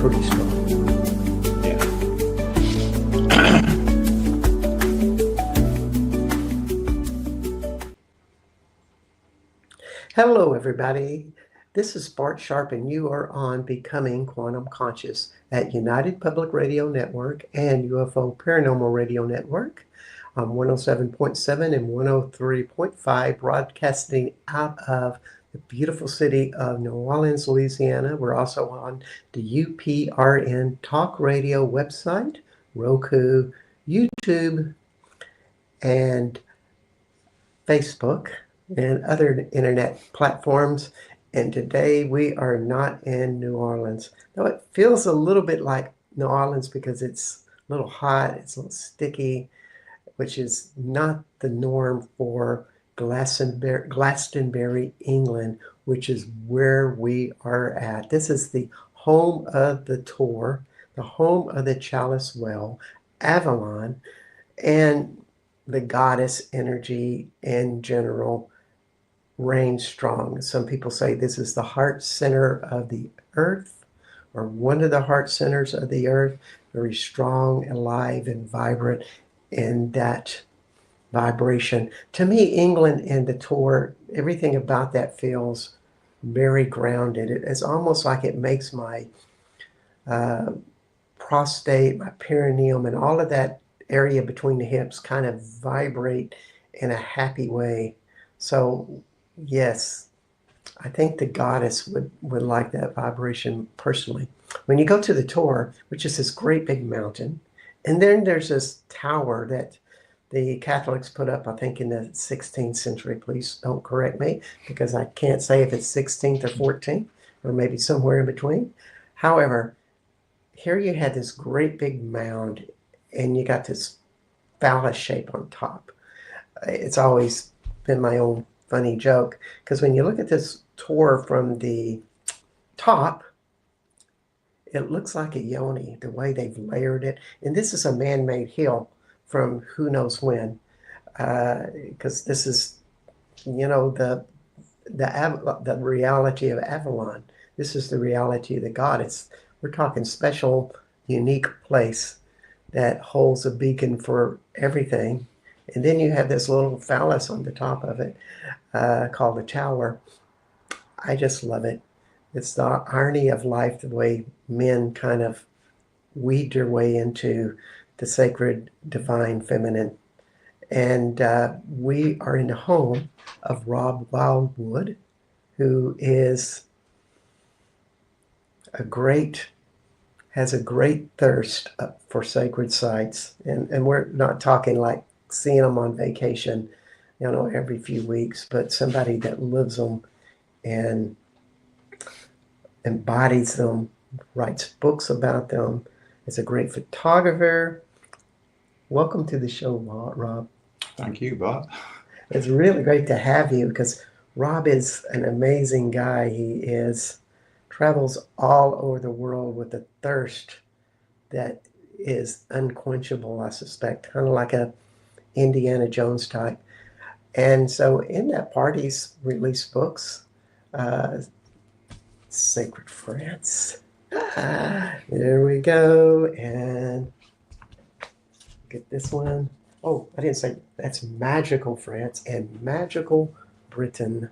pretty strong. Yeah. Hello, everybody. This is Bart Sharp, and you are on Becoming Quantum Conscious at United Public Radio Network and UFO Paranormal Radio Network on 107.7 and 103.5, broadcasting out of the beautiful city of New Orleans, Louisiana. We're also on the UPRN Talk Radio website, Roku, YouTube, and Facebook and other internet platforms. And today we are not in New Orleans, though it feels a little bit like New Orleans because it's a little hot, it's a little sticky, which is not the norm for Glastonbury, England, which is where we are at. This is the home of the tour, the home of the Chalice Well, Avalon, and the goddess energy in general reigns strong. Some people say this is the heart center of the earth, or one of the heart centers of the earth, very strong, alive, and vibrant in that vibration. To me, England and the tour, everything about that feels very grounded. It's almost like it makes my prostate, my perineum, and all of that area between the hips kind of vibrate in a happy way. So yes, I think the goddess would like that vibration personally. When you go to the tour, which is this great big mountain, and then there's this tower that the Catholics put up, I think in the 16th century. Please don't correct me, because I can't say if it's 16th or 14th, or maybe somewhere in between. However, here you had this great big mound, and you got this phallus shape on top. It's always been my own funny joke, because when you look at this tour from the top, it looks like a yoni, the way they've layered it. And this is a man-made hill from who knows when, because this is, you know, the reality of Avalon. This is the reality of the goddess. We're talking special, unique place that holds a beacon for everything. And then you have this little phallus on the top of it called the tower. I just love it. It's the irony of life, the way men kind of weed their way into the sacred, divine, feminine. And we are in the home of Rob Wildwood, who is has a great thirst for sacred sites. And we're not talking like seeing them on vacation, you know, every few weeks, but somebody that lives them and embodies them, writes books about them, is a great photographer. Welcome to the show, Rob. Thank you, Bart. It's really great to have you, because Rob is an amazing guy. He travels all over the world with a thirst that is unquenchable, I suspect, kind of like a Indiana Jones type. And so in that part, he's released books. Sacred France. There we go. And get this one. Oh, I didn't say that's Magical France and Magical Britain.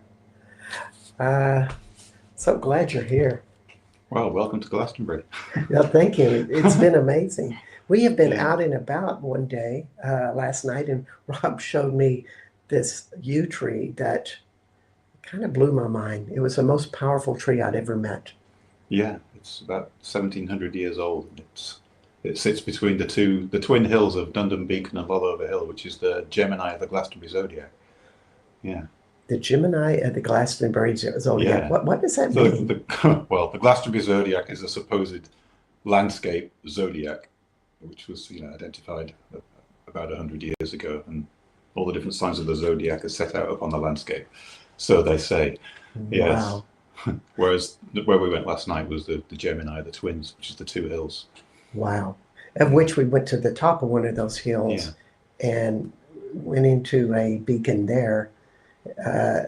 So glad you're here. Well, welcome to Glastonbury. Yeah, thank you. It's been amazing. We have been out and about one day last night, and Rob showed me this yew tree that kind of blew my mind. It was the most powerful tree I'd ever met. Yeah, it's about 1,700 years old. It sits between the twin hills of Dundon Beacon and Lollover Hill, which is the Gemini of the Glastonbury zodiac. Yeah. The Gemini of the Glastonbury zodiac. Yeah. What does that mean? The Glastonbury zodiac is a supposed landscape zodiac, which was identified about 100 years ago, and all the different signs of the zodiac are set out up on the landscape. So they say. Yes. Wow. Whereas where we went last night was the Gemini, the twins, which is the two hills. Wow. Of which we went to the top of one of those hills and went into a beacon there.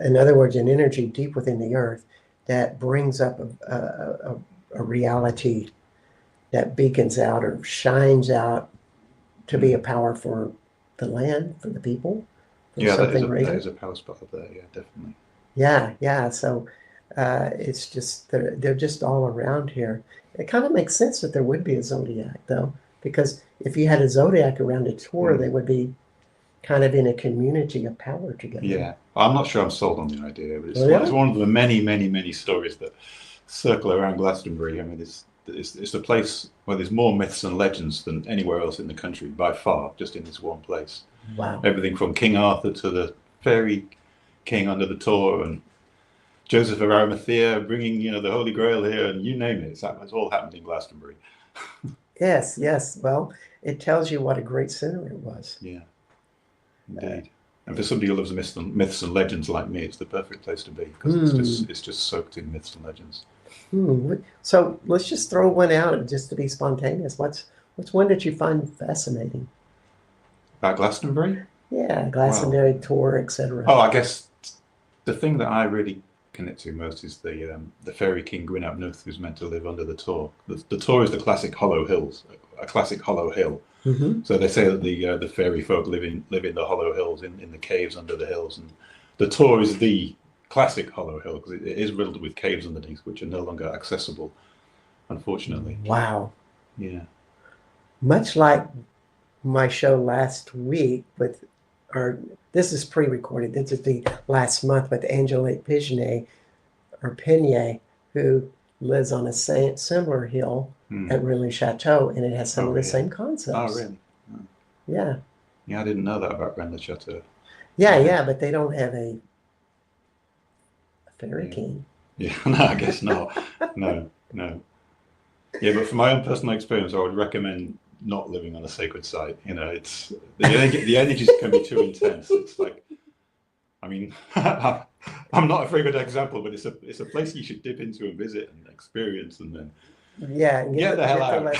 In other words, an energy deep within the earth that brings up a reality that beacons out or shines out to be a power for the land, for the people, for Yeah, something that greater. is a power spot up there. Yeah, definitely. Yeah, yeah. So it's just they're just all around here. It kind of makes sense that there would be a zodiac, though, because if you had a zodiac around a tour, they Mm. would be kind of in a community of power together. Yeah, I'm not sure I'm sold on the idea, but it's Really? one of the many stories that circle around Glastonbury. I mean, it's a place where there's more myths and legends than anywhere else in the country by far, just in this one place. Wow. Everything from King Arthur to the fairy king under the Tor, and Joseph of Arimathea bringing the Holy Grail here, and you name it. It's all happened in Glastonbury. Yes, yes. Well, it tells you what a great center it was. Yeah, indeed. And for somebody who loves myths and legends like me, it's the perfect place to be because it's just soaked in myths and legends. So let's just throw one out just to be spontaneous. What's one that you find fascinating? About Glastonbury? Yeah, Well, Glastonbury tour, etc. oh, I guess the thing that I really connect to most is the fairy king Gwyn ap Nuth, who's meant to live under the Tor. The Tor is the classic hollow hills, a classic hollow hill. Mm-hmm. So they say that the fairy folk live in the hollow hills, in the caves under the hills, and the Tor is the classic hollow hill because it is riddled with caves underneath, which are no longer accessible, unfortunately. Wow. Yeah. Much like my show last week with, or this is pre-recorded. This is the last month with Angelique Pigenet or Pinier, who lives on a similar hill at Rilly Chateau, and it has some of the same concepts. Oh, really? Oh. Yeah. Yeah, I didn't know that about Rennes Chateau. Yeah, but they don't have a fairy king. Yeah, no, I guess not. No. Yeah, but from my own personal experience, I would recommend not living on a sacred site. It's the energies can be too intense. It's like, I mean, I'm not a very good example, but it's a place you should dip into and visit and experience, and then get the hell out.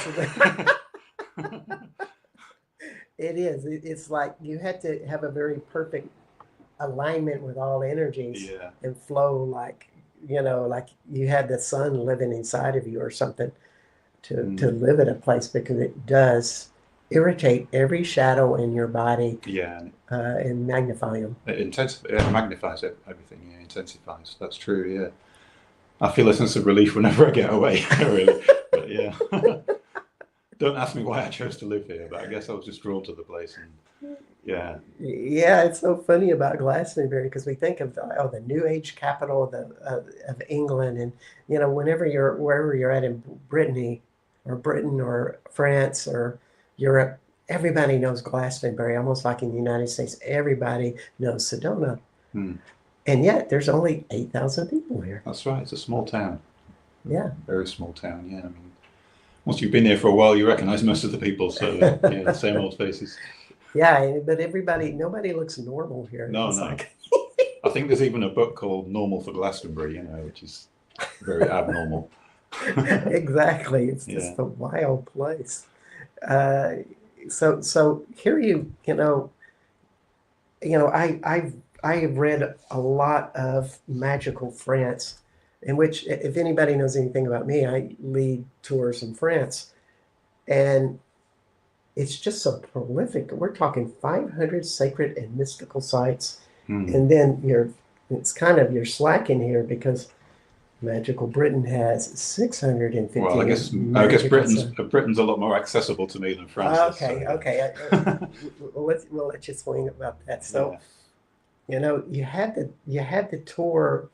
It is. It's like you had to have a very perfect alignment with all energies and flow like you had the sun living inside of you or something to live at a place, because it does irritate every shadow in your body and magnify them. It magnifies everything. Yeah, intensifies. That's true. Yeah, I feel a sense of relief whenever I get away. Really, but yeah. Don't ask me why I chose to live here, but I guess I was just drawn to the place. And yeah, it's so funny about Glastonbury because we think of the New Age capital of England, and wherever you're at in Britain or France or Europe, everybody knows Glastonbury. Almost like in the United States, everybody knows Sedona, and yet there's only 8,000 people here. That's right. It's a small town. Yeah, very small town. Yeah, I mean, once you've been here for a while, you recognise most of the people. So yeah, the same old faces. Yeah, but nobody looks normal here. No. Like... I think there's even a book called Normal for Glastonbury, which is very abnormal. Exactly. It's just a wild place. So here I have read a lot of magical France, in which, if anybody knows anything about me, I lead tours in France, and it's just so prolific. We're talking 500 sacred and mystical sites, and then you're slacking here because Magical Britain has 650. Well, I guess Britain's a lot more accessible to me than France. Okay. We'll let you swing about that. So, you had the tour.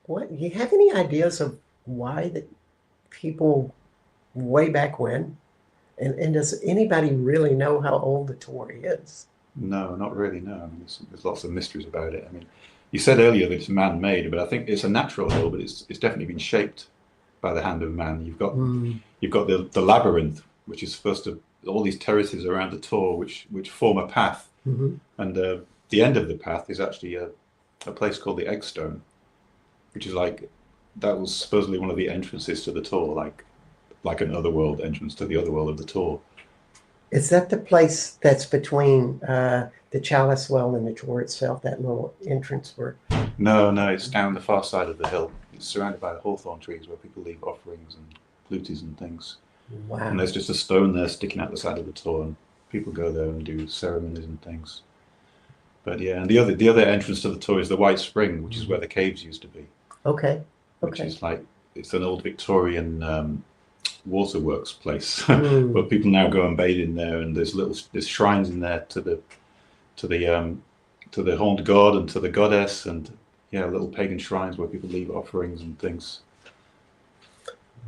What, you have any ideas of why the people way back when, and does anybody really know how old the tour is? No, not really. No, I mean, there's lots of mysteries about it. I mean, you said earlier that it's man-made, but I think it's a natural hill, but it's definitely been shaped by the hand of man. You've got the labyrinth, which is first of all these terraces around the Tor, which form a path, and the end of the path is actually a place called the Eggstone, which is that was supposedly one of the entrances to the Tor, like an otherworld entrance to the otherworld of the Tor. Is that the place that's between the Chalice Well and the Tor itself, that little entrance where? No, no, it's down the far side of the hill. It's surrounded by hawthorn trees where people leave offerings and flutes and things. And Wow. there's just a stone there sticking out the side of the tor, and people go there and do ceremonies and things. But yeah, and the other entrance to the tor is the White Spring, which is where the caves used to be, Okay. which Okay. is like it's an old Victorian waterworks place. Hmm. But people now go and bathe in there, and there's shrines in there to the horned god and to the goddess, and yeah, little pagan shrines where people leave offerings and things.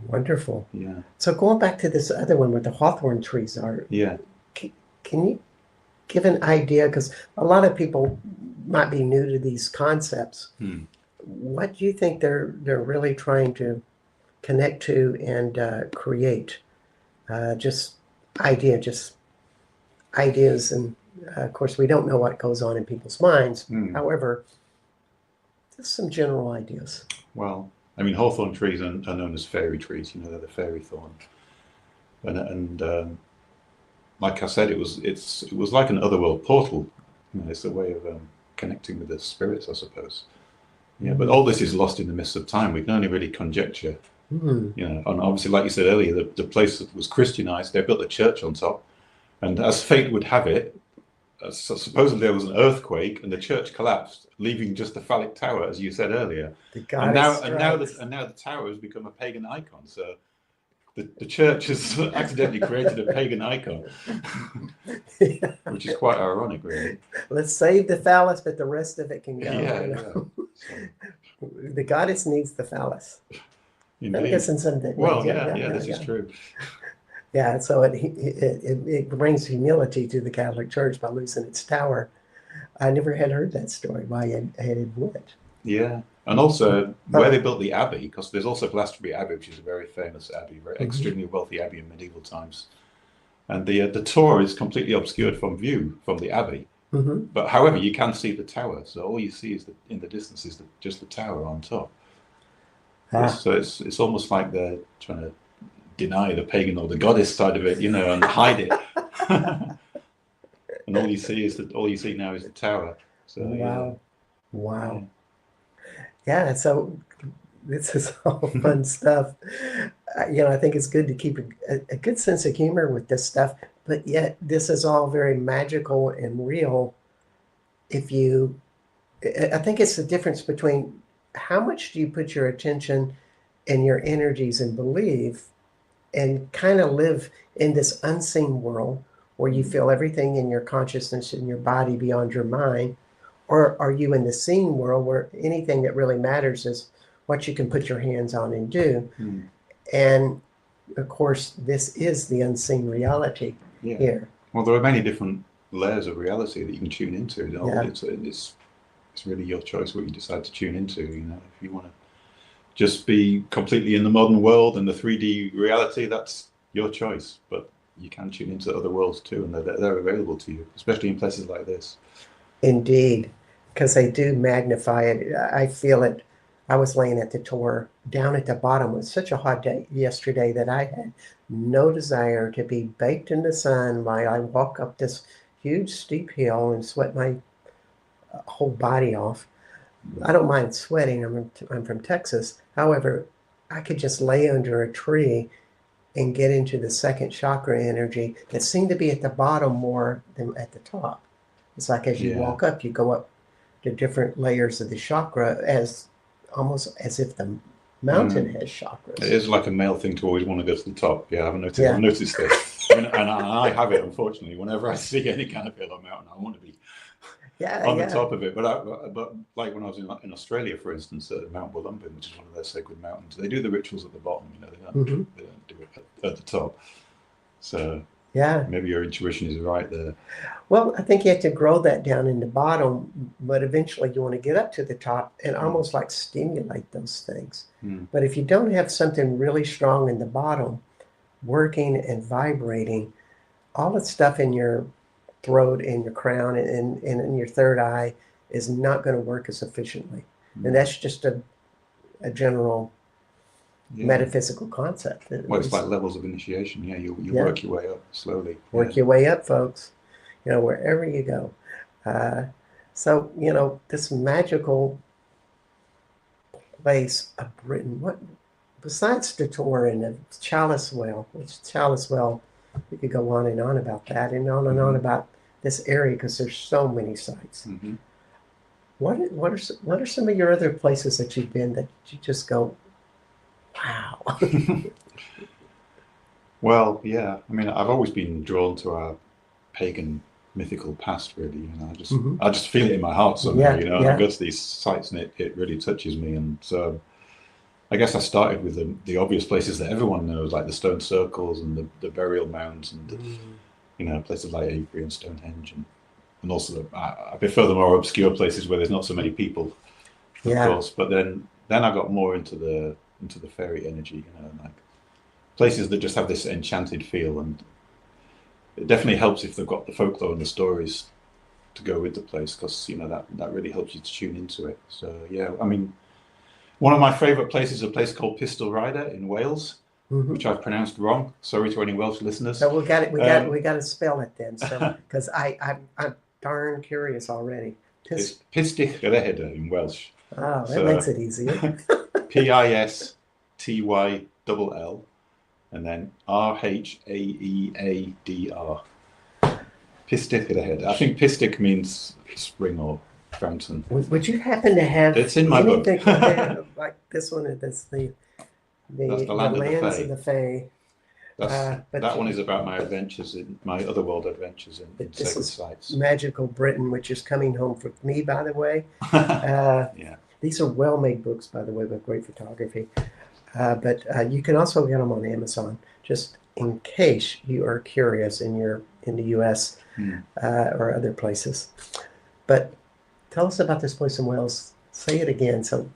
Wonderful. Yeah, So going back to this other one where the hawthorn trees are, yeah. can you give an idea? Because a lot of people might be new to these concepts. Hmm. What do you think they're really trying to connect to and create? Just just ideas, and of course we don't know what goes on in people's minds. Hmm. However, just some general ideas. Well, I mean, hawthorn trees are known as fairy trees. You know, they're the fairy thorn, and like I said, it was like an otherworld portal. You know, it's a way of connecting with the spirits, I suppose. Yeah, but all this is lost in the mists of time. We can only really conjecture. Hmm. You know, and obviously, like you said earlier, the place that was Christianized, they built a church on top, and as fate would have it, so supposedly there was an earthquake and the church collapsed, leaving just the phallic tower, as you said earlier. The And goddess now the tower has become a pagan icon. So the church has accidentally created a pagan icon, which is quite ironic, really. Let's save the phallus, but the rest of it can go. Yeah, You yeah. know? So, The goddess needs the phallus. I guess indeed. in some ways, Well, yeah, this is true. Yeah, so it brings humility to the Catholic Church by losing its tower. I never had heard that story. Why it would. Yeah. And also, where Oh, they built the abbey, because there's also Glastonbury Abbey, which is a very famous abbey, very mhm, extremely wealthy abbey in medieval times. And the tour is completely obscured from view from the abbey. mhm. But however, you can see the tower. So all you see is in the distance is just the tower on top. Ah, So it's almost like they're trying to deny the pagan or the goddess side of it, you know, and hide it. And all you see now is the tower. So wow, yeah. wow. Yeah, so this is all fun stuff. I think it's good to keep a good sense of humor with this stuff, but yet this is all very magical and real. If you, I think it's the difference between how much do you put your attention and your energies and believe and kind of live in this unseen world where you feel everything in your consciousness and your body beyond your mind, or are you in the seen world where anything that really matters is what you can put your hands on and do? Mm. And of course, this is the unseen reality Yeah. here. Well, there are many different layers of reality that you can tune into. You know, Yeah. it's really your choice what you decide to tune into. You know, if you want to just be completely in the modern world and the 3D reality, that's your choice. But you can tune into other worlds too, and they're available to you, especially in places like this. Indeed, because they do magnify it. I feel it. I was laying at the tour down at the bottom. It was such a hot day yesterday that I had no desire to be baked in the sun while I walk up this huge steep hill and sweat my whole body off. I don't mind sweating. I'm from Texas. However, I could just lay under a tree and get into the second chakra energy that seemed to be at the bottom more than at the top. It's like as you Yeah. walk up, you go up to different layers of the chakra as almost as if the mountain Mm. has It chakras. is like a male thing to always want to go to the top. Yeah, I've Yeah. noticed this. I mean, and I have it, unfortunately. Whenever I see any kind of hill or mountain, I want to be Yeah, on the yeah. top of it. But like when I was in Australia, for instance, at Mount Wollumbin, which is one of their sacred mountains, they do the rituals at the bottom. You know, Hmm. they don't do it at the top. So Yeah. maybe your intuition is right there. Well, I think you have to grow that down in the bottom, but eventually you want to get up to the top and almost like stimulate those things. Mm. But if you don't have something really strong in the bottom, working and vibrating, all the stuff in your throat and your crown and in your third eye is not going to work as efficiently. And Mm. that's just a general Yeah. metaphysical concept. At Well, it's least. like levels of initiation. Yeah, you Yeah. work your way up slowly. Work your way up, folks. Wherever you go. So, this magical place of Britain, what besides the tour and the Chalice Well, which Chalice Well, we could go on and on about that and on Mm-hmm. about this area because there's so many sites. Mm-hmm. What are some of your other places that you've been that you just go, wow? Well, yeah. I mean, I've always been drawn to our pagan mythical past. Really, I just feel it in my heart somehow. Yeah, And I go to these sites and it really touches me. And so I guess I started with the obvious places that everyone knows, like the stone circles and the burial mounds, and places like Avebury and Stonehenge, and also I prefer the more obscure places where there's not so many people, of course. But then I got more into the fairy energy, like places that just have this enchanted feel, and it definitely helps if they've got the folklore and the stories to go with the place, because that really helps you to tune into it. So yeah, I mean, one of my favourite places is a place called Pistol Rider in Wales, which I've pronounced wrong. Sorry to any Welsh listeners. So we got to spell it then, so because I'm darn curious already. It's Pistich Rhehedr in Welsh. Oh, that makes it easier. Pistyll and then Rhaeadr. Pistich Rhehedr. I think Pistich means spring or fountain. Would you happen to have it's in my book. Like this one? That's the Land lands of the Fae. That one is about my adventures my otherworld adventures in sacred sites. Magical Britain, which is coming home for me, by the way. Yeah. These are well-made books, by the way, with great photography. But you can also get them on Amazon, just in case you are curious and you're in the U.S. Or other places. But tell us about this place in Wales. Say it again. So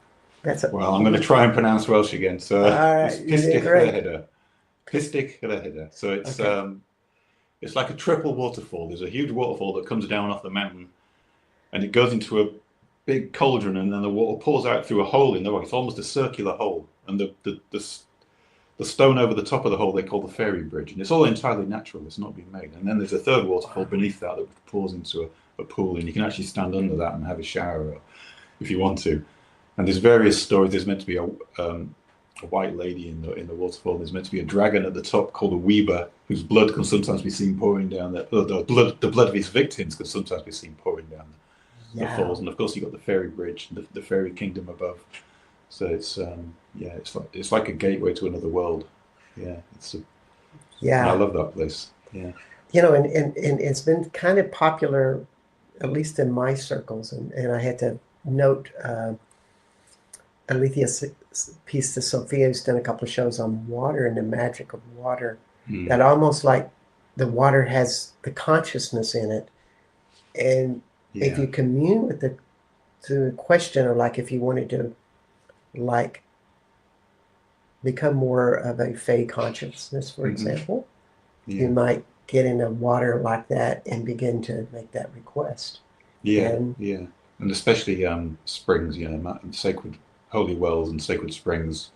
well, I'm going to try and pronounce Welsh again. So it's Pistich Rhehedr. Pistich Rhehedr. So it's like a triple waterfall. There's a huge waterfall that comes down off the mountain, and it goes into a big cauldron, and then the water pours out through a hole in the rock. It's almost a circular hole, and the stone over the top of the hole they call the fairy bridge, and it's all entirely natural. It's not been made. And then there's a third waterfall beneath that pours into a pool, and you can actually stand under that and have a shower if you want to. And there's various stories. There's meant to be a white lady in the waterfall. There's meant to be a dragon at the top called a Weber, whose blood can sometimes be seen pouring down. The blood of his victims can sometimes be seen pouring down the falls. And of course, you've got the fairy bridge, the fairy kingdom above. So it's like a gateway to another world. Yeah, I love that place. Yeah, and it's been kind of popular, at least in my circles, and I had to note Alethea's piece to Sophia, who's done a couple of shows on water and the magic of water. That almost like the water has the consciousness in it, and if you commune with it through a question, or like if you wanted to like become more of a Fey consciousness, for example, you might get into water like that and begin to make that request. And especially springs, sacred holy wells and sacred springs.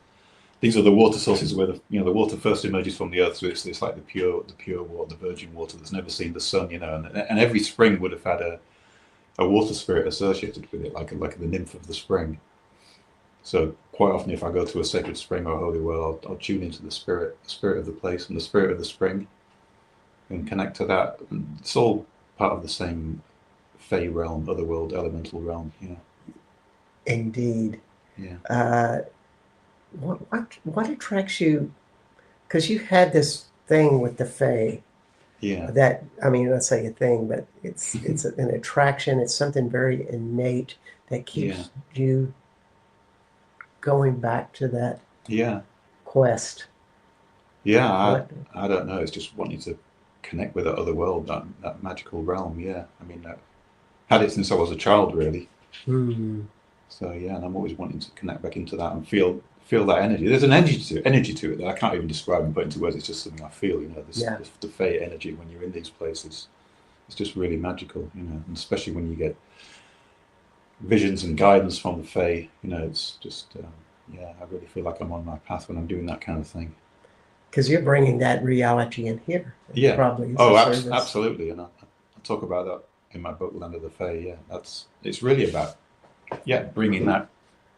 These are the water sources where the water first emerges from the earth. So it's like the pure water, the virgin water that's never seen the sun. And every spring would have had a water spirit associated with it, like the nymph of the spring. So quite often, if I go to a sacred spring or a holy well, I'll tune into the spirit of the place and the spirit of the spring, and connect to that. And it's all part of the same Fey realm, otherworld, elemental realm. Yeah. Indeed. Yeah. What attracts you? Because you had this thing with the Fae. Yeah. That, I mean, let's say a thing, but it's an attraction. It's something very innate that keeps you going back to that quest. Yeah, I don't know. It's just wanting to connect with that other world, that magical realm. Yeah, I mean, had it since I was a child, really. So yeah, and I'm always wanting to connect back into that and feel that energy. There's an energy to it that I can't even describe and put into words. It's just something I feel. The Fey energy when you're in these places, it's just really magical. And especially when you get visions and guidance from the Fae. It's just yeah, I really feel like I'm on my path when I'm doing that kind of thing. Because you're bringing that reality in here. It Yeah. probably is Oh, a service. absolutely. And I talk about that in my book, Land of the Fae. Yeah, it's really about, yeah, bringing that,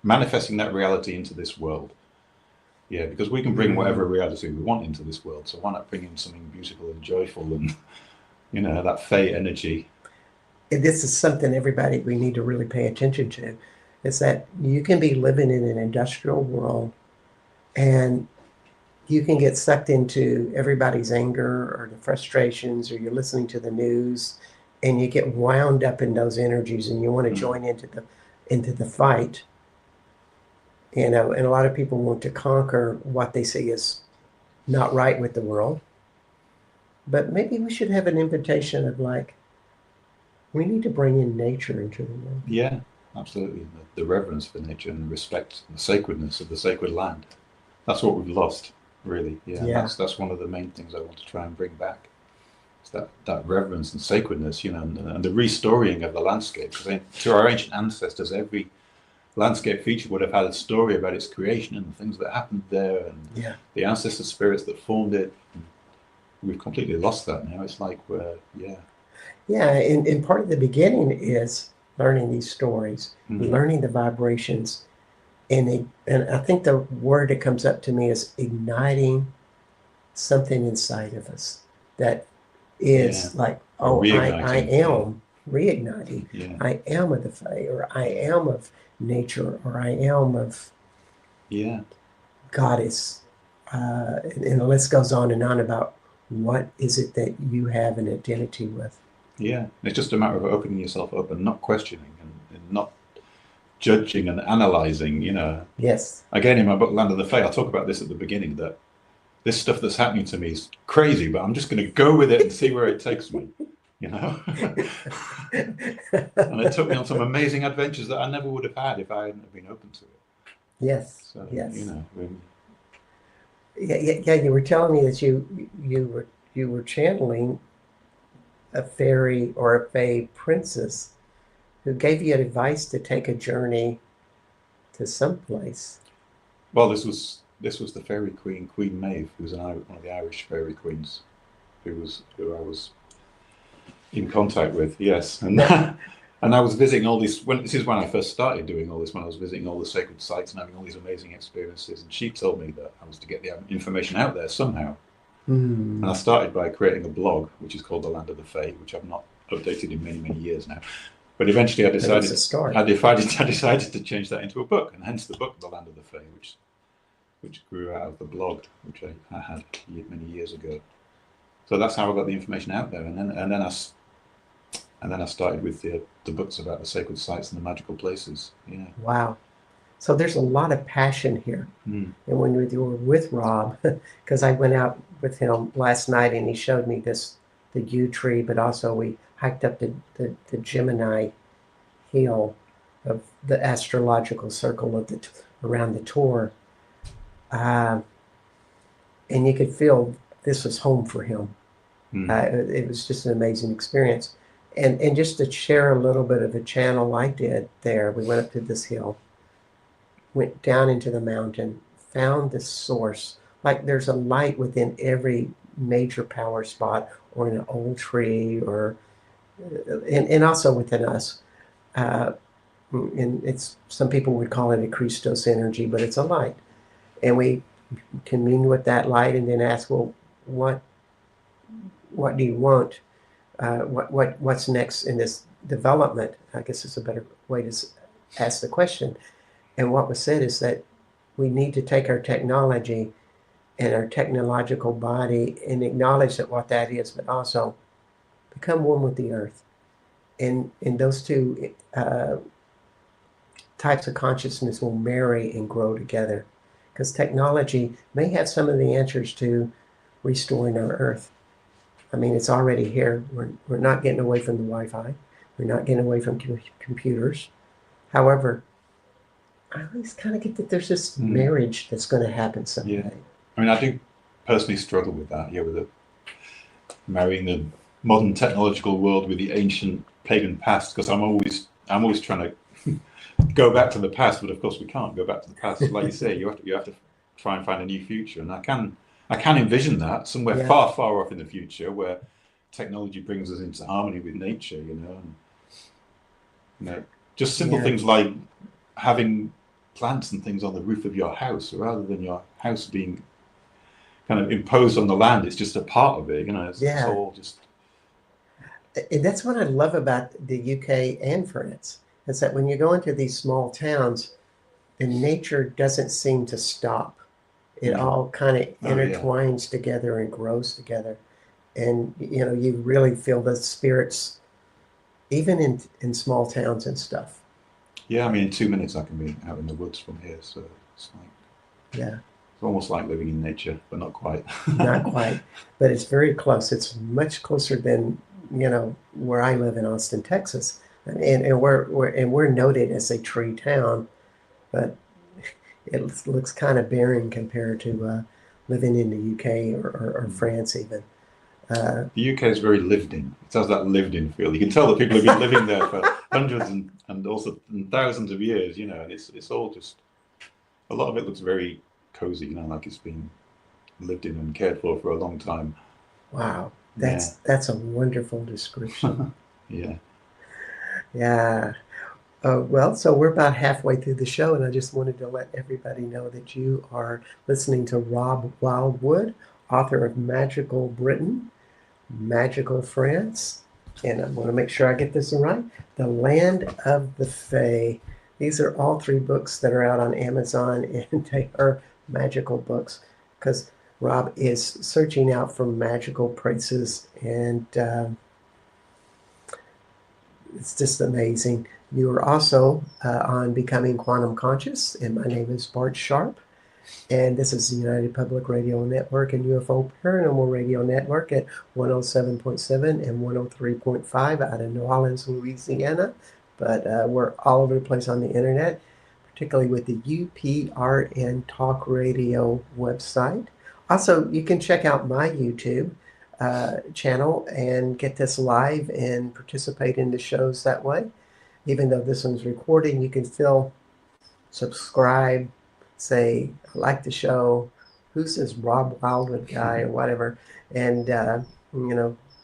manifesting that reality into this world. Yeah, because we can bring whatever reality we want into this world. So why not bring in something beautiful and joyful and, that Fae energy? And this is something everybody we need to really pay attention to. Is that you can be living in an industrial world and you can get sucked into everybody's anger or the frustrations, or you're listening to the news and you get wound up in those energies and you want to join into the fight. And a lot of people want to conquer what they see as not right with the world. But maybe we should have an invitation of like, we need to bring in nature into the world. Yeah, absolutely. The reverence for nature and the respect and the sacredness of the sacred land. That's what we've lost, really. Yeah, Yeah. That's one of the main things I want to try and bring back. It's that reverence and sacredness, and the restoring of the landscape. Because to our ancient ancestors, every landscape feature would have had a story about its creation and the things that happened there and the ancestor spirits that formed it. We've completely lost that now. It's like Yeah, and part of the beginning is learning these stories, learning the vibrations, and I think the word that comes up to me is igniting something inside of us that is like, oh, I am reigniting. Yeah. I am of the Fae, or I am of nature, or I am of goddess. And the list goes on and on about what is it that you have an identity with. Yeah, it's just a matter of opening yourself up and not questioning and not judging and analyzing, Yes. Again, in my book, Land of the Fae, I talk about this at the beginning, that this stuff that's happening to me is crazy, but I'm just going to go with it and see where it takes me, And it took me on some amazing adventures that I never would have had if I hadn't been open to it. Yes. So, yes. Really. Yeah. You were telling me that you were channeling a fairy or a fae princess who gave you advice to take a journey to someplace. Well, this was the fairy queen, Queen Maeve, who's one of the Irish fairy queens, who I was in contact with. Yes, and and I was visiting all these. This is when I first started doing all this. When I was visiting all the sacred sites and having all these amazing experiences, and she told me that I was to get the information out there somehow. And I started by creating a blog, which is called The Land of the Fae, which I've not updated in many, many years now. But eventually, I decided to change that into a book, and hence the book, The Land of the Fae, which grew out of the blog, which I had many years ago. So that's how I got the information out there, and then I started with the books about the sacred sites and the magical places. Yeah. Wow. So there's a lot of passion here. And when we were with Rob, because I went out with him last night and he showed me the yew tree, but also we hiked up the Gemini hill of the astrological circle of around the tour. And you could feel this was home for him. It was just an amazing experience. And just to share a little bit of a channel I did there, we went up to this hill, went down into the mountain, found the source. Like there's a light within every major power spot or in an old tree and also within us. And it's, some people would call it a Christos energy, but it's a light. And we commune with that light and then ask, well, what do you want? What's next in this development? I guess it's a better way to ask the question. And what was said is that we need to take our technology and our technological body and acknowledge that what that is, but also become one with the earth. And those two types of consciousness will marry and grow together. Because technology may have some of the answers to restoring our earth. I mean, it's already here. We're not getting away from the Wi-Fi. We're not getting away from computers. However, I always kind of get that there's this marriage that's going to happen someday. Yeah. I mean, I do personally struggle with that. Yeah, with marrying the modern technological world with the ancient pagan past, because I'm always trying to go back to the past, but of course we can't go back to the past. Like you say, you have to try and find a new future, and I can envision that somewhere Yeah. far far off in the future where technology brings us into harmony with nature, and just simple Yeah. things like having plants and things on the roof of your house rather than your house being kind of imposed on the land. It's just a part of it, it's Yeah. all just. And that's what I love about the UK and France, is that when you go into these small towns, the nature doesn't seem to stop. It all kind of Oh, yeah. intertwines together and grows together. And, you really feel the spirits, even in small towns and stuff. Yeah, I mean, in 2 minutes I can be out in the woods from here, so it's like, Yeah, it's almost like living in nature, but not quite. not quite, but it's very close. It's much closer than, where I live in Austin, Texas. And we're noted as a tree town, but it looks kind of barren compared to living in the UK or France even. The UK is very lived in. It has that lived in feel. You can tell that people have been living there for hundreds and also thousands of years, and it's all just, a lot of it looks very cozy, like it's been lived in and cared for a long time. Wow, that's a wonderful description. Yeah. Yeah. Well, so we're about halfway through the show, and I just wanted to let everybody know that you are listening to Rob Wildwood, author of Magical Britain, Magical France, and I want to make sure I get this right, The Land of the Fae. These are all three books that are out on Amazon, and they are magical books because Rob is searching out for magical places, and it's just amazing. You are also on Becoming Quantum Conscious, and my name is Bart Sharp. And this is the United Public Radio Network and UFO Paranormal Radio Network at 107.7 and 103.5 out of New Orleans, Louisiana. But we're all over the place on the internet, particularly with the UPRN Talk Radio website. Also, you can check out my YouTube channel and get this live and participate in the shows that way. Even though this one's recording, you can still subscribe, say, I like the show, who's this Rob Wildwood guy, or whatever, and,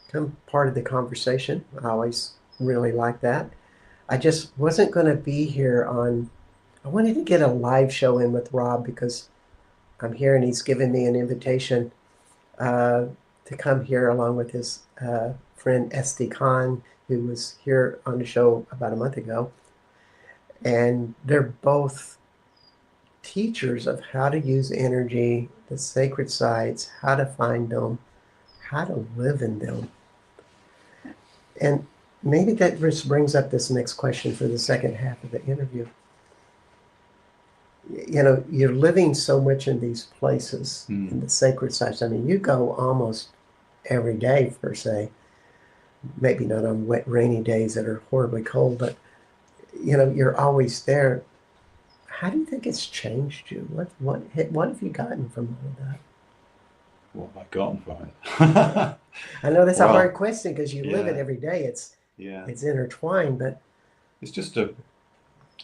become part of the conversation. I always really like that. I just wasn't going to be here I wanted to get a live show in with Rob because I'm here and he's given me an invitation to come here along with his friend SD Khan, who was here on the show about a month ago. And they're both teachers of how to use energy, the sacred sites, how to find them, how to live in them. And maybe that just brings up this next question for the second half of the interview. You're living so much in these places, in the sacred sites. I mean, you go almost every day, per se. Maybe not on wet, rainy days that are horribly cold, but, you're always there. How do you think it's changed you? What have you gotten from all of that? What have I gotten from it? I know that's a Well, hard question because you live it yeah. every day. It's Yeah. it's intertwined, but It's just a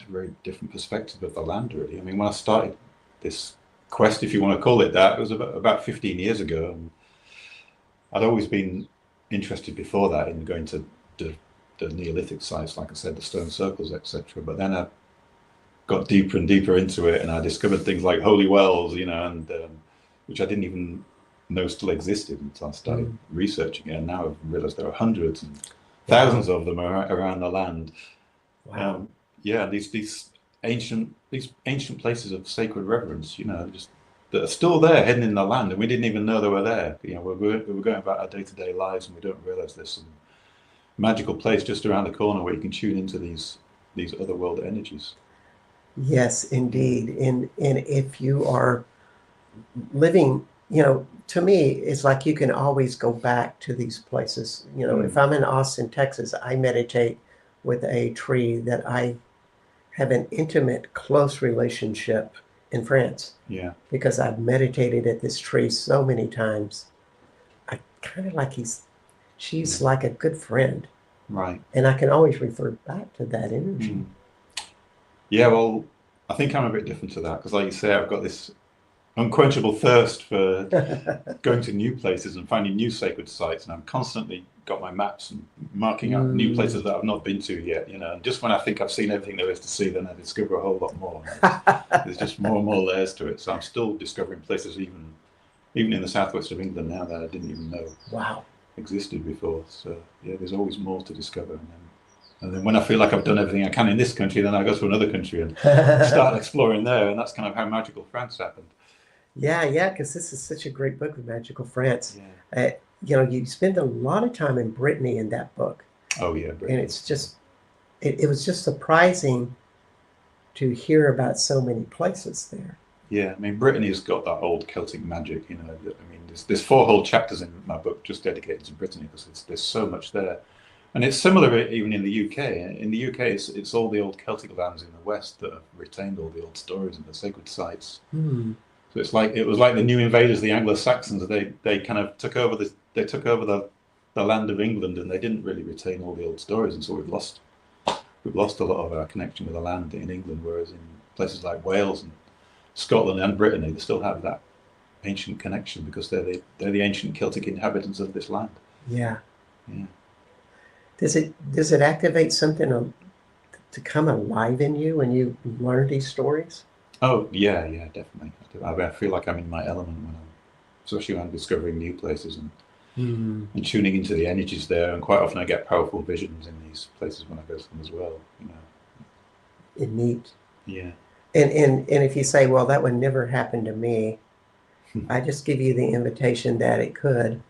very different perspective of the land, really. I mean, when I started this quest, if you want to call it that, it was about 15 years ago. And I'd always been interested before that in going to the Neolithic sites, like I said, the stone circles, etc. But then I got deeper and deeper into it, and I discovered things like holy wells, and which I didn't even know still existed until I started researching it. And now I've realized there are hundreds and thousands of them around the land. wow. Yeah, these ancient places of sacred reverence, just that are still there, hidden in the land, and we didn't even know they were there. We were going about our day-to-day lives, and we don't realize there's some magical place just around the corner where you can tune into these otherworld energies. Yes, indeed. And if you are living, to me, it's like you can always go back to these places. If I'm in Austin, Texas, I meditate with a tree that I have an intimate, close relationship in France. Yeah. Because I've meditated at this tree so many times. I kind of like she's like a good friend. Right. And I can always refer back to that energy. Yeah, well, I think I'm a bit different to that because, like you say, I've got this unquenchable thirst for going to new places and finding new sacred sites, and I'm constantly got my maps and marking out new places Mm. that I've not been to yet. And just when I think I've seen everything there is to see, then I discover a whole lot more. There's just more and more layers to it. So I'm still discovering places, even in the southwest of England now, that I didn't even know Wow. existed before. So yeah, there's always more to discover. And then when I feel like I've done everything I can in this country, then I go to another country and start exploring there. And that's kind of how Magical France happened. Yeah, yeah, because this is such a great book of Magical France. Yeah. Uh, you spend a lot of time in Brittany in that book, Oh yeah, and Britain. it's just it was just surprising to hear about so many places there. Yeah, I mean, Brittany's got that old Celtic magic. I mean, there's four whole chapters in my book just dedicated to Brittany because there's so much there, and it's similar even in the UK. In the UK, it's all the old Celtic lands in the west that have retained all the old stories and the sacred sites. Hmm. So it was like the new invaders, the Anglo-Saxons. They kind of took over the land of England, and they didn't really retain all the old stories, and so we've lost a lot of our connection with the land in England. Whereas in places like Wales and Scotland and Brittany, they still have that ancient connection because they're the ancient Celtic inhabitants of this land. Yeah. Yeah. Does it activate something to come alive in you when you learn these stories? Oh yeah, yeah, definitely. I feel like I'm in my element especially when I'm discovering new places Hmm. and tuning into the energies there. And quite often I get powerful visions in these places when I go to them as well. Neat. Yeah. And if you say, well, that would never happen to me, I just give you the invitation that it could,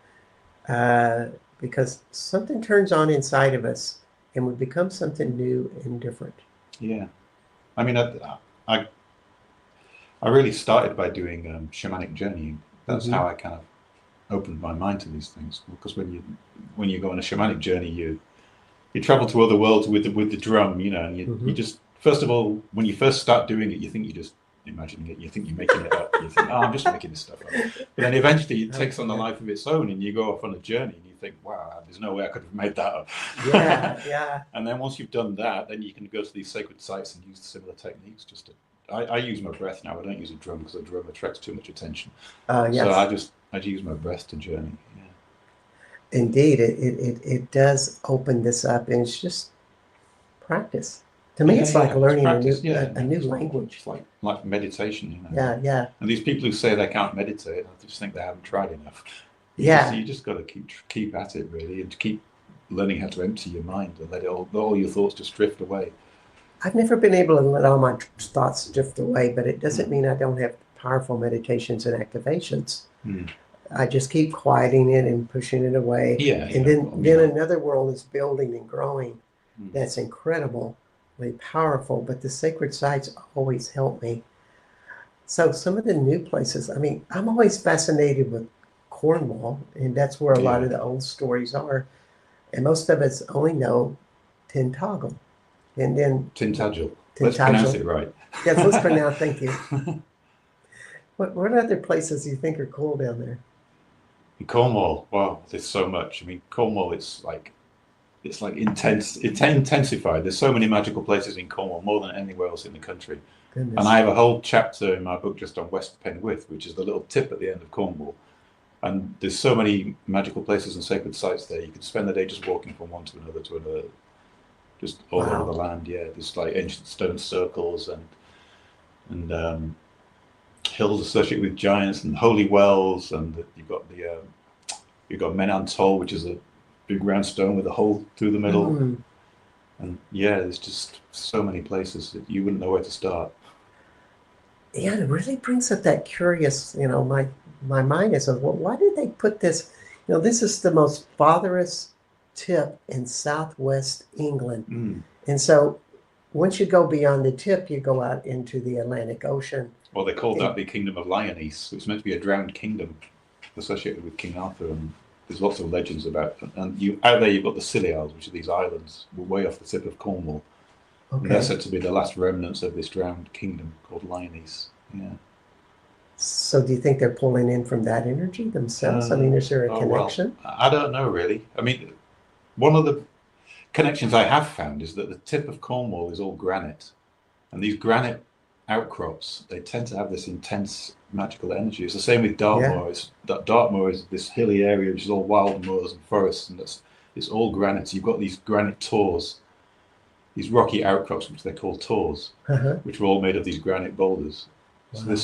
uh, because something turns on inside of us and we become something new and different. Yeah. I mean, I I really started by doing shamanic journeying. That's Hmm. how I kind of opened my mind to these things. Because when you go on a shamanic journey, you travel to other worlds with the drum, and you Hmm. just first of all, when you first start doing it, you think you're just imagining it, you think you're making it up, you think, oh, I'm just making this stuff up. But then eventually it takes on a Okay. life of its own, and you go off on a journey, and you think, wow, there's no way I could have made that up. Yeah, yeah. And then once you've done that, then you can go to these sacred sites and use similar techniques. I use my breath now. I don't use a drum because a drum attracts too much attention. So Yes, I use my breath to journey. Yeah. indeed. It does open this up, and it's just practice. To me, Yeah, it's like yeah, it's learning a practice. new Yeah, a new it's like language. meditation. Yeah, yeah, And these people who say they can't meditate, I just think they haven't tried enough. yeah. You just got to keep at it really, and to keep learning how to empty your mind and let all your thoughts just drift away. I've never been able to let all my thoughts drift away, but it doesn't Mm. mean I don't have powerful meditations and activations. Mm. I just keep quieting it and pushing it away. Yeah, And yeah. then, I mean, then another world is building and growing mm. that's incredibly powerful. But the sacred sites always help me. So some of the new places, I mean, I'm always fascinated with Cornwall, and that's where a lot Yeah. of the old stories are. And most of us only know Tintagel. And then Tintagel. Let's pronounce Tintagel. it right. Yes, let's pronounce, thank you. What other places do you think are cool down there? In Cornwall, wow, there's so much. I mean, Cornwall, it's like intense. It's intensified. There's so many magical places in Cornwall, more than anywhere else in the country. And I Goodness. have a whole chapter in my book just on West Penwith, which is the little tip at the end of Cornwall. And there's so many magical places and sacred sites there. You could spend the day just walking from one to another, just all over the Wow. land. Yeah, there's like ancient stone circles and hills associated with giants and holy wells, and you've got Menan Toll, which is a big round stone with a hole through the middle. Hmm. And yeah, there's just so many places that you wouldn't know where to start. Yeah, it really brings up that curious, my mind is of, well, why did they put this? This is the most farthest tip in southwest England. Mm. And so once you go beyond the tip, you go out into the Atlantic Ocean. Well, they called And, that the Kingdom of Lyonesse. It's meant to be a drowned kingdom associated with King Arthur, and there's lots of legends about it. And out there you've got the Scilly Isles, which are these islands way off the tip of Cornwall. And they're okay. said to be the last remnants of this drowned kingdom called Lyonesse. Yeah. So do you think they're pulling in from that energy themselves? I mean, is there a Oh well, connection? I don't know really. I mean, one of the connections I have found is that the tip of Cornwall is all granite, And these granite outcrops, they tend to have this intense magical energy. It's the same with Dartmoor. Dartmoor is this hilly area which is all wild moors and forests, and it's all granite. So you've got these granite tors, these rocky outcrops, which they call tors, which are all made of these granite boulders. Wow. So there's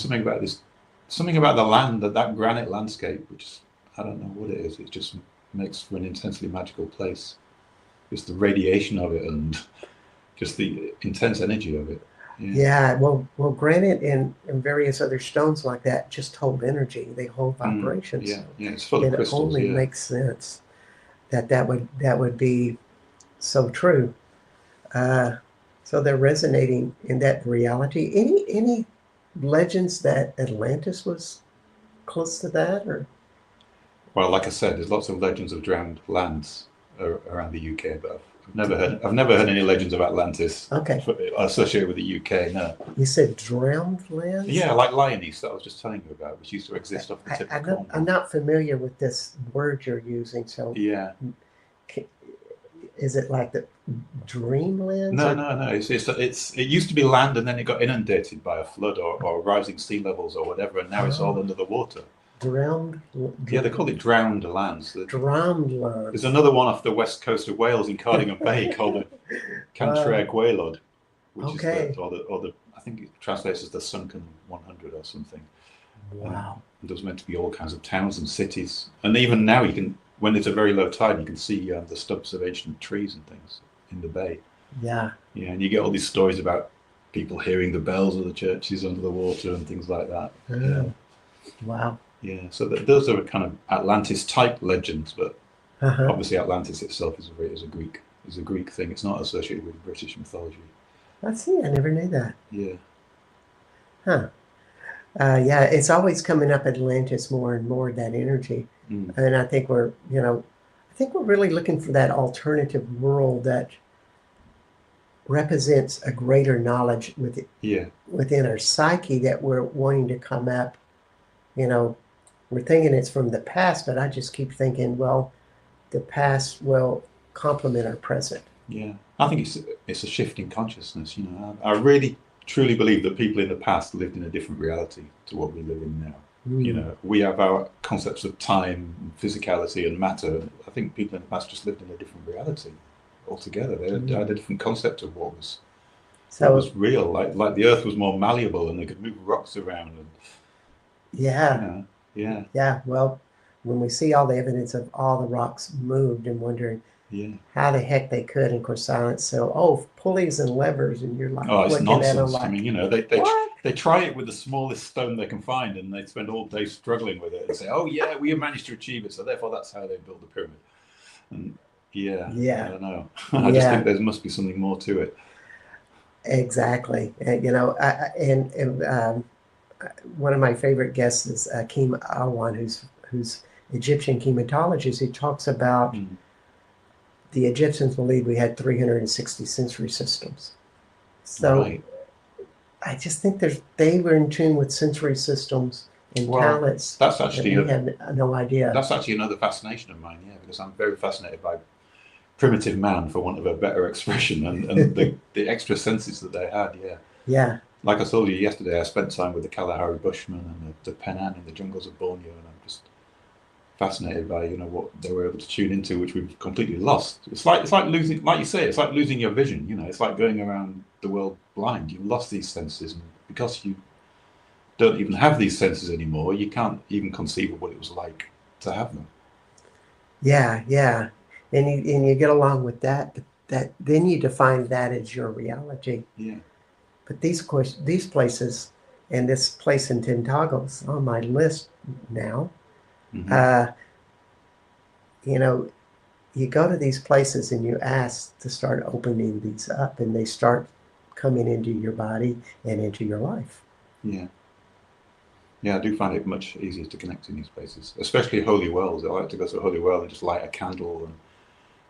something about the land, that granite landscape, which I don't know what it is. It just makes for an intensely magical place. Just the radiation of it and just the intense energy of it. Yeah, well, granite and various other stones like that just hold energy. They hold vibrations. Yeah, it's full of crystals. It only makes sense that would be so true. So they're resonating in that reality. Any legends that Atlantis was close to that, or? Well, like I said, there's lots of legends of drowned lands around the UK, but I've never heard any legends of Atlantis associated with the UK. No. You said drowned lands? Yeah, like Lyonese that I was just telling you about, which used to exist off the tip of Cornwall. I'm not familiar with this word you're using, so yeah. Is it like the dreamlands? No. It used to be land, and then it got inundated by a flood or rising sea levels or whatever, and now it's all under the water. Yeah, they call it drowned lands. Drowned lands. There's another one off the west coast of Wales in Cardigan Bay called the Cantref Gwaelod, which is I think it translates as the Sunken 100 or something. Wow. There's meant to be all kinds of towns and cities, and even now when it's a very low tide, you can see the stumps of ancient trees and things in the bay. Yeah. Yeah, and you get all these stories about people hearing the bells of the churches under the water and things like that. Yeah. Wow. Yeah, so those are kind of Atlantis-type legends, but obviously Atlantis itself is a Greek thing. It's not associated with British mythology. I see. I never knew that. Yeah. Huh. Yeah, it's always coming up Atlantis more and more, that energy. And I think we're really looking for that alternative world that represents a greater knowledge within our psyche that we're wanting to come up. We're thinking it's from the past, but I just keep thinking, well, the past will complement our present. Yeah, I think it's a shift in consciousness. I really truly believe that people in the past lived in a different reality to what we live in now. We have our concepts of time, physicality, and matter. I think people in the past just lived in a different reality altogether. They had a different concept of what was real. Like the Earth was more malleable, and they could move rocks around. And, Yeah. Well, when we see all the evidence of all the rocks moved and wondering how the heck they could, and of course science, so pulleys and levers, and you're like, it's nonsense. I mean, they try it with the smallest stone they can find, and they spend all day struggling with it and say, oh yeah, we managed to achieve it, so therefore that's how they built the pyramid. And I don't know. I just think there must be something more to it. Exactly. One of my favorite guests is Kim Alwan, who's Egyptian chematologist. He talks about the Egyptians believed we had 360 sensory systems. So I just think they were in tune with sensory systems and talents. That's actually we had no idea. That's actually another fascination of mine, because I'm very fascinated by primitive man, for want of a better expression, and the extra senses that they had. Yeah. Like I told you yesterday, I spent time with the Kalahari Bushmen and the Penan in the jungles of Borneo, and I'm just fascinated by what they were able to tune into, which we've completely lost. It's like losing, like you say, it's like losing your vision. It's like going around the world blind. You've lost these senses, and because you don't even have these senses anymore, you can't even conceive of what it was like to have them. Yeah, and you get along with that, but then you define that as your reality. Yeah. But these places, and this place in Tintagle's on my list now. You go to these places and you ask to start opening these up, and they start coming into your body and into your life. Yeah, I do find it much easier to connect in these places, especially holy wells. I like to go to a holy well and just light a candle,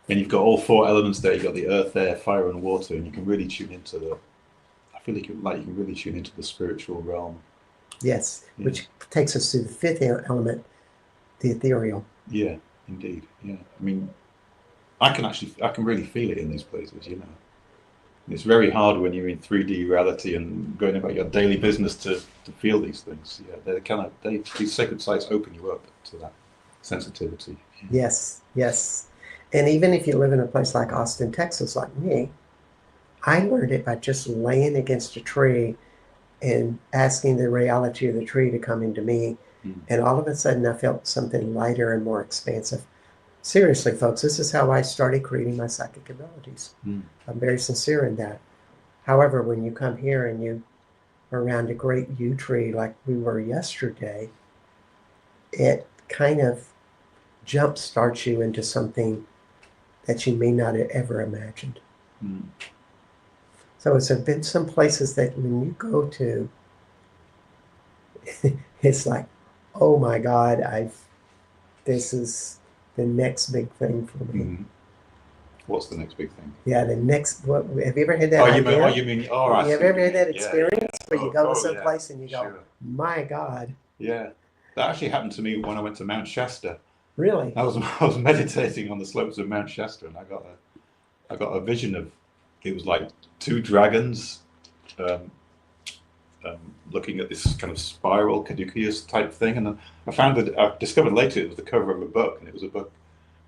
and you've got all four elements there. You've got the earth, air, fire, and water, and you can really tune into I feel like you can really tune into the spiritual realm. Yes, which takes us to the fifth element, the ethereal. Yeah, indeed. Yeah, I mean, I can really feel it in these places. It's very hard when you're in 3D reality and going about your daily business to feel these things. Yeah, these sacred sites open you up to that sensitivity. Yes, yes. And even if you live in a place like Austin, Texas, like me, I learned it by just laying against a tree and asking the reality of the tree to come into me. Mm. And all of a sudden, I felt something lighter and more expansive. Seriously, folks, this is how I started creating my psychic abilities. Mm. I'm very sincere in that. However, when you come here and you are around a great yew tree like we were yesterday, it kind of jump starts you into something that you may not have ever imagined. Mm. So it's been some places that when you go to, it's like, oh my God, this is the next big thing for me. Mm. What's the next big thing? Yeah, the next, what, have you ever had that Oh, idea? you mean, oh, I Have see you what ever had that mean. Yeah, experience where you go to some yeah, place and you go, sure. my God, Yeah, that actually happened to me when I went to Mount Shasta. really? I was meditating on the slopes of Mount Shasta, and I got a vision of, it was like two dragons um, looking at this kind of spiral caduceus type thing, and I discovered later it was the cover of a book, and it was a book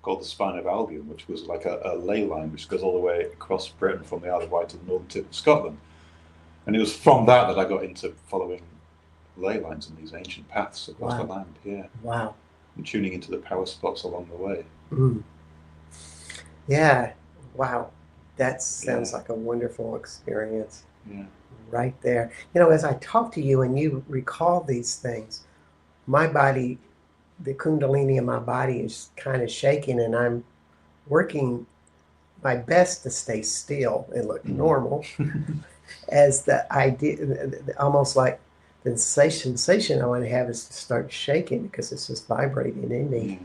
called The Spine of Albion, which was like a ley line which goes all the way across Britain from the Isle of Wight to the northern tip of Scotland. And it was from that I got into following ley lines and these ancient paths across the land. Yeah. Wow. And tuning into the power spots along the way. Mm. Yeah. Wow. That sounds Yeah. like a wonderful experience. Yeah. Right there. You know, as I talk to you and you recall these things, my body, the Kundalini in my body is kind of shaking, and I'm working my best to stay still and look normal as the idea, almost like the sensation I want to have is to start shaking because it's just vibrating in me.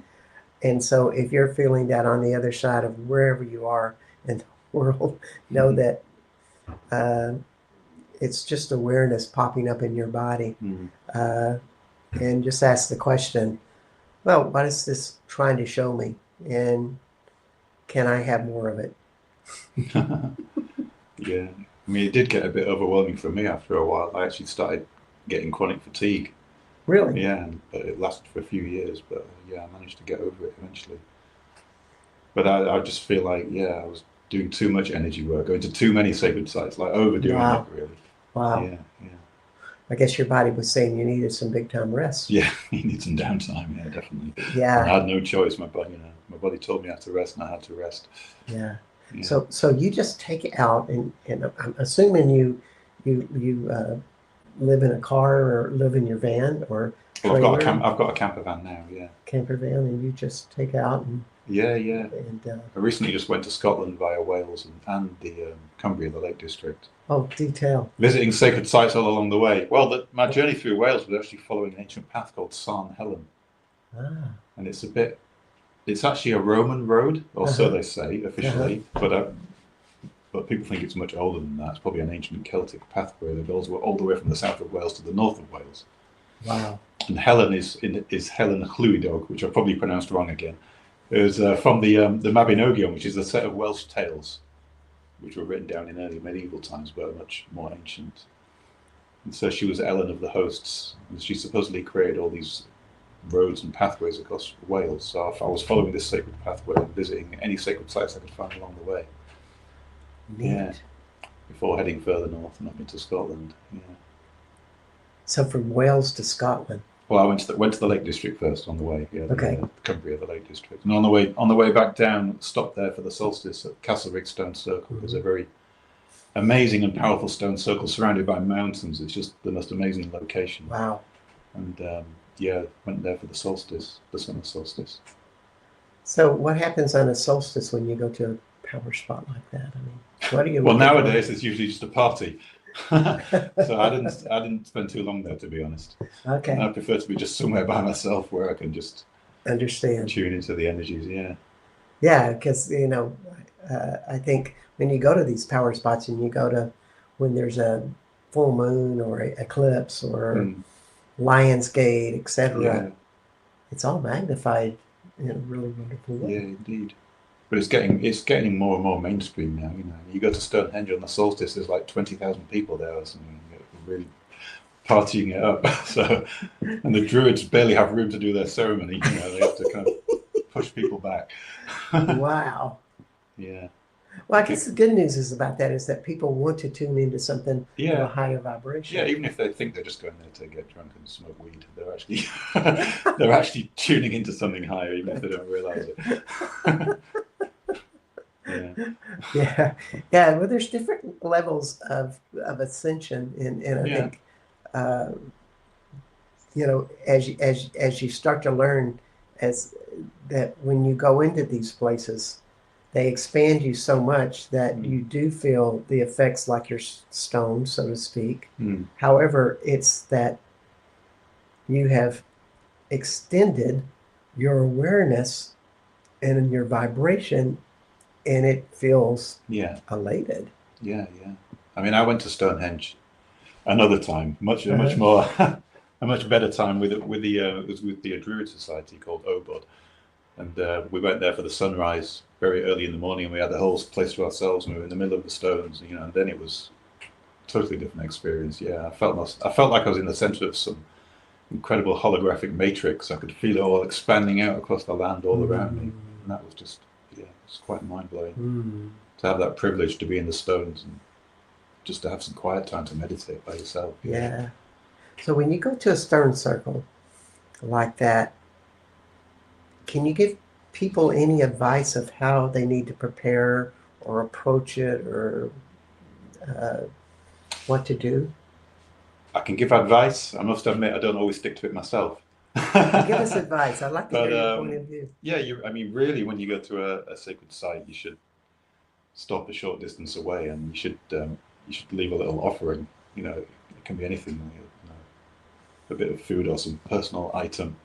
And so if you're feeling that on the other side of wherever you are in the world, know that it's just awareness popping up in your body. And just ask the question, well, what is this trying to show me? And can I have more of it? Yeah. I mean, it did get a bit overwhelming for me after a while. I actually started getting chronic fatigue. Really? Yeah, but it lasted for a few years. But yeah, I managed to get over it eventually. But I just feel like, yeah, I was doing too much energy work, going to too many sacred sites, like overdoing Wow. it, really. Wow. Yeah, yeah. I guess your body was saying you needed some big time rest. Yeah, you need some downtime. Yeah, definitely. Yeah. And I had no choice. My body told me I had to rest, and I had to rest. Yeah. Yeah. So you just take it out, and I'm assuming you live in a car or live in your van or Well, trailer, I've got a camper van now. Yeah. camper van, and you just take out and Yeah. and I recently just went to Scotland via Wales and the Cumbria, the Lake District, oh, detail. visiting sacred sites all along the way. Well, my journey through Wales was actually following an ancient path called Sarn Helen, Ah. and it's actually a Roman road, or so they say officially, but people think it's much older than that. It's probably an ancient Celtic pathway that goes all the way from the south of Wales to the north of Wales. Wow. And Helen is Helen Llwydog, which I probably pronounced wrong again. It was from the Mabinogion, which is a set of Welsh tales, which were written down in early medieval times, but are much more ancient. And so she was Ellen of the Hosts, and she supposedly created all these roads and pathways across Wales. So I was following this sacred pathway and visiting any sacred sites I could find along the way. Neat. Yeah. Before heading further north and up into Scotland. Yeah. So from Wales to Scotland. Well, I went to the Lake District first on the way. Yeah, Okay. Cumbria, the Lake District, and on the way back down, stopped there for the solstice at Castlereagh Stone Circle. There's a very amazing and powerful stone circle surrounded by mountains. It's just the most amazing location. Wow. And yeah, went there for the solstice, the summer solstice. So what happens on a solstice when you go to a power spot like that? I mean, what do you? Well, nowadays it's usually just a party. So I didn't spend too long there, to be honest. Okay. I prefer to be just somewhere by myself where I can just Understand. tune into the energies. Yeah. Yeah, because I think when you go to these power spots and you go to when there's a full moon or a eclipse or Lion's Gate, etc., Yeah. it's all magnified in a really wonderful way. Yeah, indeed. But it's getting more and more mainstream now. You know, you go to Stonehenge on the solstice, there's like 20,000 people there or something. You're really partying it up. So, and the Druids barely have room to do their ceremony. You know, they have to kind of push people back. Wow. Yeah. Well, I guess the good news is about that is that people want to tune into something of a Yeah. higher vibration. Yeah, even if they think they're just going there to get drunk and smoke weed, they're actually they're actually tuning into something higher, even if they don't realize it. Yeah. Yeah, yeah. Well, there's different levels of ascension, and I Yeah. think uh, as you start to learn as that when you go into these places, they expand you so much that you do feel the effects like you're stoned, so to speak. Mm. However, it's that you have extended your awareness and your vibration, and it feels Yeah. elated. Yeah. Yeah. I mean, I went to Stonehenge another time, much Uh-huh. more, a much better time with the it was with the Druid Society called Obod, and we went there for the sunrise very early in the morning, and we had the whole place to ourselves, and we were in the middle of the stones, you know. And then it was a totally different experience. Yeah, I felt like I was in the center of some incredible holographic matrix. I could feel it all expanding out across the land all around me, and that was just it's quite mind blowing to have that privilege to be in the stones and just to have some quiet time to meditate by yourself. Yeah. So when you go to a stone circle like that, can you give people any advice of how they need to prepare or approach it or uh, what to do? I can give advice. I must admit, I don't always stick to it myself. Well, give us advice. I'd like to hear But your point of view. yeah, I mean, really, when you go to a sacred site, you should stop a short distance away, and you should leave a little offering. You know, it can be anything, you know, a bit of food or some personal item.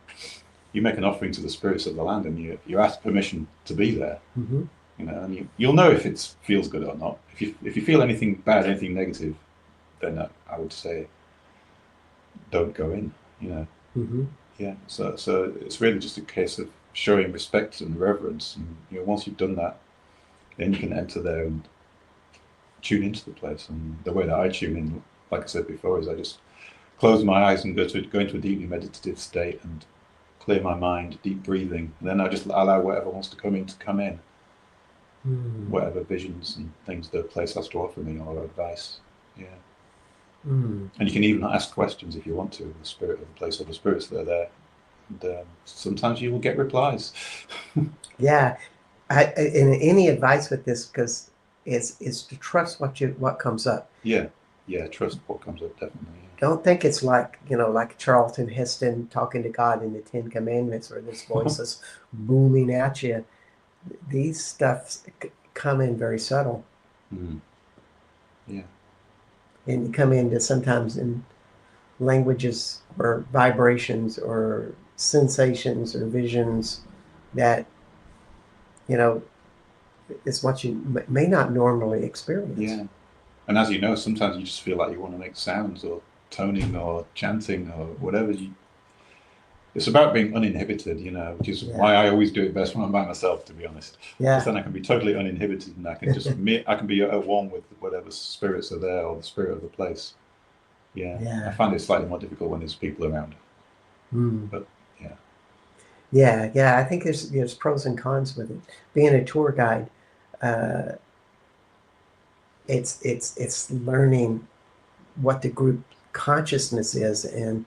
You make an offering to the spirits of the land, and you ask permission to be there. Mm-hmm. You know, and you'll know if it feels good or not. If you feel anything bad, anything negative, then I would say don't go in. You know. Mm-hmm. Yeah, so it's really just a case of showing respect and reverence, and you know, once you've done that, then you can enter there and tune into the place. And the way that I tune in, like I said before, is I just close my eyes and go into a deeply meditative state and clear my mind, deep breathing, and then I just allow whatever wants to come in, whatever visions and things the place has to offer me or advice. Yeah. And you can even ask questions if you want to, the spirit of the place or the spirits that are there. And sometimes you will get replies. Yeah. And any advice with this, because it's to trust what comes up. Yeah, trust what comes up, definitely. Yeah. Don't think it's like, like Charlton Heston talking to God in the Ten Commandments where this voice is booming at you. These stuffs come in very subtle. Yeah. And you come into sometimes in languages or vibrations or sensations or visions that, is what you may not normally experience. Yeah. And as you know, sometimes you just feel like you want to make sounds or toning or chanting or whatever. It's about being uninhibited, which is why I always do it best when I'm by myself, to be honest. Yeah. Because then I can be totally uninhibited and I can just I can be at one with whatever spirits are there or the spirit of the place. Yeah. I find it slightly more difficult when there's people around. But yeah. I think there's pros and cons with it. Being a tour guide, it's learning what the group consciousness is, and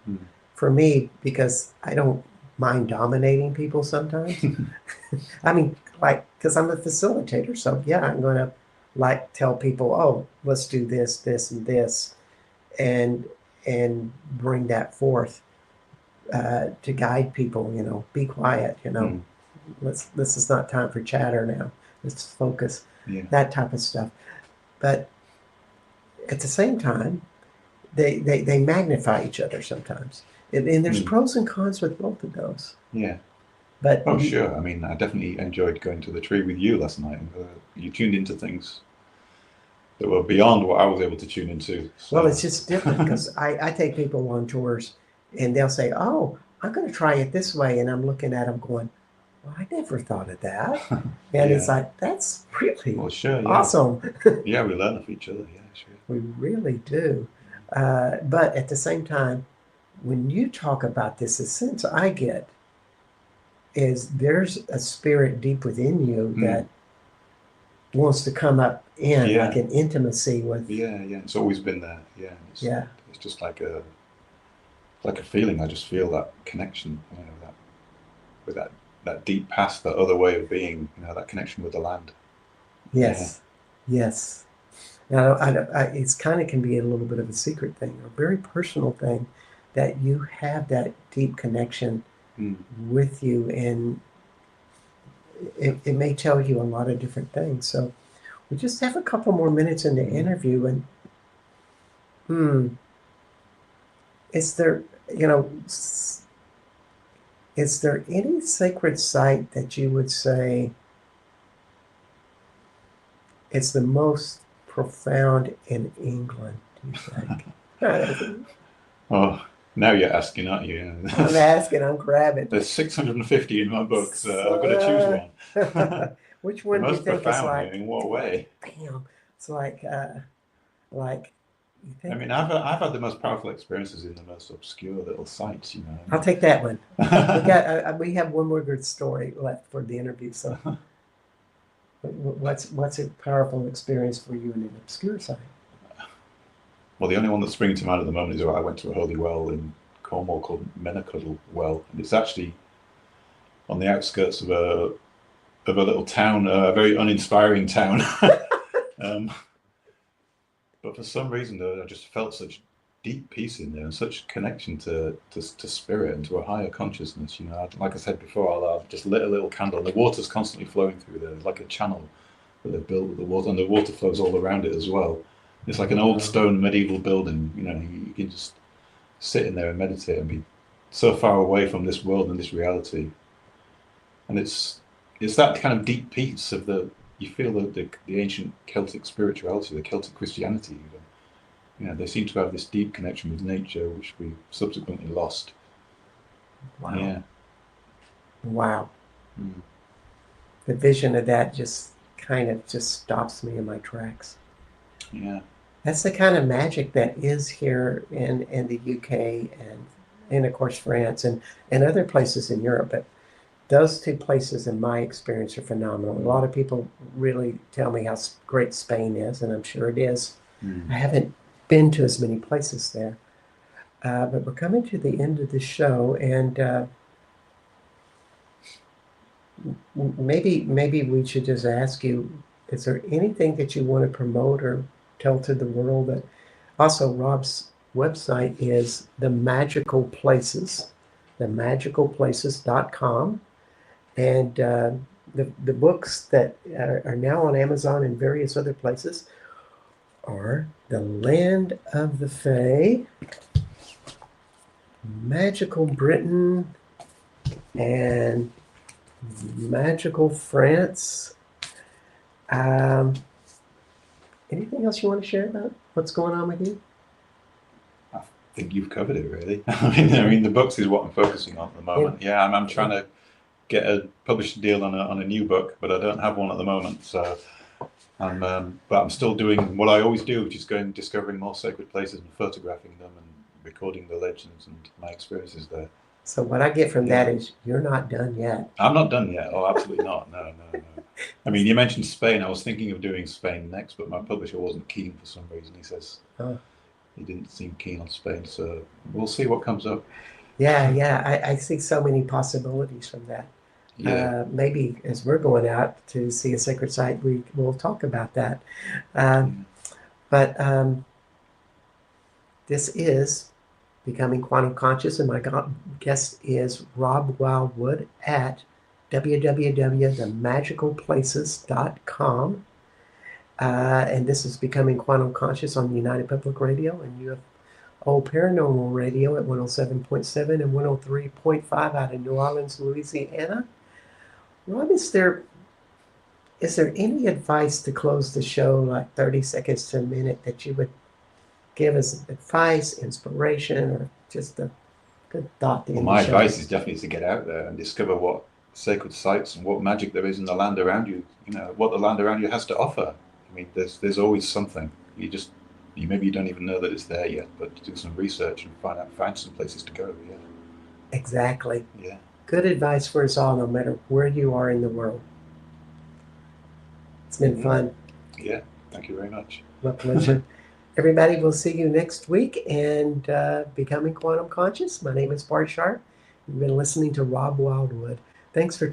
for me, because I don't mind dominating people sometimes. I mean, because I'm a facilitator, so yeah, I'm going to tell people, oh, let's do this, this, and this, and bring that forth to guide people. Be quiet. This is not time for chatter now. Let's focus. That type of stuff. But at the same time, they magnify each other sometimes. And there's pros and cons with both of those. Yeah. But sure. I mean, I definitely enjoyed going to the tree with you last night. You tuned into things that were beyond what I was able to tune into. So. Well, it's just different because I take people on tours and they'll say, oh, I'm going to try it this way. And I'm looking at them going, well, I never thought of that. And it's Yeah. like, that's really Well, sure. Yeah. awesome. Yeah, we learn off each other. Yeah, sure. We really do. But at the same time, when you talk about this, the sense I get is there's a spirit deep within you Mm. that wants to come up in like Yeah. an intimacy with, Yeah. Yeah. It's always been there. Yeah. yeah, It's just like a feeling. I just feel that connection. You know, that with that deep past, that other way of being. You know, that connection with the land. Yeah. yes, yes. Now, it's kind of can be a little bit of a secret thing, a very personal thing, that you have that deep connection Mm. with you, and it may tell you a lot of different things. So we just have a couple more minutes in the interview, and is there, you know, is there any sacred site that you would say it's the most profound in England, do you think? Oh, now you're asking, aren't you? I'm asking, I'm grabbing. There's 650 in my book, so I've got to choose one. Which The one do you most think is profound like, in what way? bam? It's like you I think? mean, I've had the most powerful experiences in the most obscure little sites, you I'll know. take that one. We have one more good story left for the interview. So, what's a powerful experience for you in an obscure site? Well, the only one that's springing to mind at the moment is I went to a holy well in Cornwall called Mennacuddle Well, and it's actually on the outskirts of a little town, a very uninspiring town. um, but for some reason, though, I just felt such deep peace in there and such connection to spirit and to a higher consciousness. You know, like I said before, I've just lit a little candle, and the water's constantly flowing through there. It's like a channel that they've built with the water, and the water flows all around it as well. It's like an old stone medieval building. You know, you can just sit in there and meditate and be so far away from this world and this reality. And it's that kind of deep peace of you feel the ancient Celtic spirituality, the Celtic Christianity. You know, they seem to have this deep connection with nature, which we subsequently lost. Wow. Yeah. Wow. Mm. The vision of that just kind of just stops me in my tracks. Yeah. That's the kind of magic that is here in the UK and of course France and other places in Europe. But those two places, in my experience, are phenomenal. A lot of people really tell me how great Spain is, and I'm sure it is. I haven't been to as many places there. But we're coming to the end of the show, and maybe we should just ask you, is there anything that you want to promote or tell to the world? That also, Rob's website is themagicalplaces.com, and the books that are now on Amazon and various other places are The Land of the Fae, Magical Britain, and Magical France. Anything else you want to share about what's going on with you? I think you've covered it, really. I mean, the books is what I'm focusing on at the moment. Yeah, I'm trying to get a published deal on a new book, but I don't have one at the moment. So, but I'm still doing what I always do, which is going discovering more sacred places and photographing them and recording the legends and my experiences there. So what I get from that is you're not done yet. I'm not done yet. Oh, absolutely not. No. I mean, you mentioned Spain. I was thinking of doing Spain next, but my publisher wasn't keen for some reason. He says he didn't seem keen on Spain. So we'll see what comes up. Yeah. I see so many possibilities from that. Yeah. Maybe as we're going out to see a sacred site, we'll talk about that. But this is Becoming Quantum Conscious, and my guest is Rob Wildwood at www.themagicalplaces.com. And this is Becoming Quantum Conscious on United Public Radio and UFO Paranormal Radio at 107.7 and 103.5 out of New Orleans, Louisiana. Rob, is there any advice to close the show, like 30 seconds to a minute, that you would give us advice, inspiration, or just a good thought to end My the show? advice is definitely to get out there and discover what sacred sites and what magic there is in the land around you. You know what the land around you has to offer. I mean, there's always something. You maybe you don't even know that it's there yet, but do some research and find some places to go. Yeah, Exactly. yeah. Good advice for us all, no matter where you are in the world. It's been fun. Yeah. Thank you very much. My pleasure. Everybody, we'll see you next week and Becoming Quantum Conscious. My name is Bart Sharp. You've been listening to Rob Wildwood. Thanks for